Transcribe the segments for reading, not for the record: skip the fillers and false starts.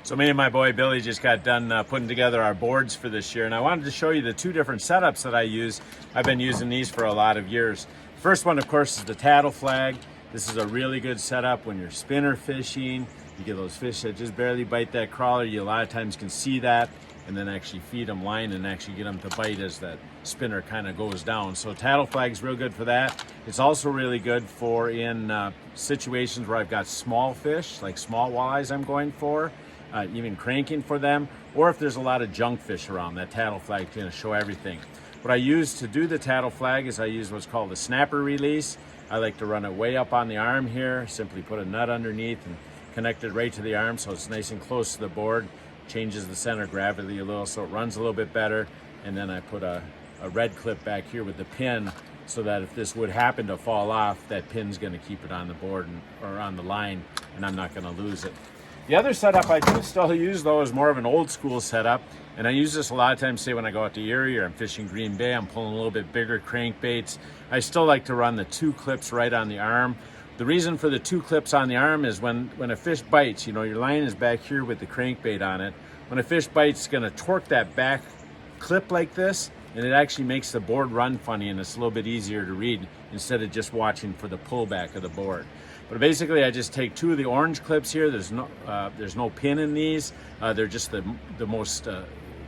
So me and my boy Billy just got done putting together our boards for this year, and I wanted to show you the two different setups that I use. I've been using these for a lot of years. First one, of course, is the tattle flag. This is a really good setup when you're spinner fishing. You get those fish that just barely bite that crawler. You a lot of times can see that and then actually feed them line and actually get them to bite as that spinner kind of goes down. So tattle flag's real good for that. It's also really good for in situations where I've got small fish, like small walleyes I'm going for, even cranking for them, or if there's a lot of junk fish around, that tattle flag can show everything. What I use to do the tattle flag is I use what's called a snapper release. I like to run it way up on the arm here, simply put a nut underneath and connect it right to the arm so it's nice and close to the board. Changes the center of gravity a little so it runs a little bit better. And then I put a red clip back here with the pin so that if this would happen to fall off, that pin's gonna keep it on the board or on the line and I'm not gonna lose it. The other setup I do still use though is more of an old school setup, and I use this a lot of times, say when I go out to Erie or I'm fishing Green Bay, I'm pulling a little bit bigger crankbaits. I still like to run the two clips right on the arm. The reason for the two clips on the arm is when a fish bites, you know, your line is back here with the crankbait on it. When a fish bites, it's gonna torque that back clip like this, and it actually makes the board run funny, and it's a little bit easier to read instead of just watching for the pullback of the board. But basically, I just take two of the orange clips here. There's no pin in these. They're just the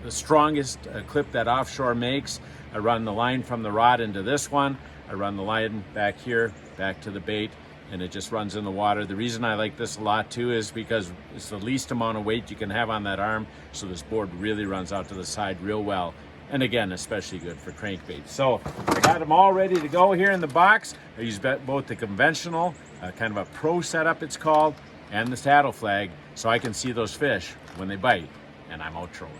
strongest clip that offshore makes. I run the line from the rod into this one. I run the line back here, back to the bait, and it just runs in the water. The reason I like this a lot too is because it's the least amount of weight you can have on that arm, so this board really runs out to the side real well. And again, especially good for crankbait. So I got them all ready to go here in the box. I use both the conventional, kind of a pro setup it's called, and the tattle flag, so I can see those fish when they bite, and I'm out trolling.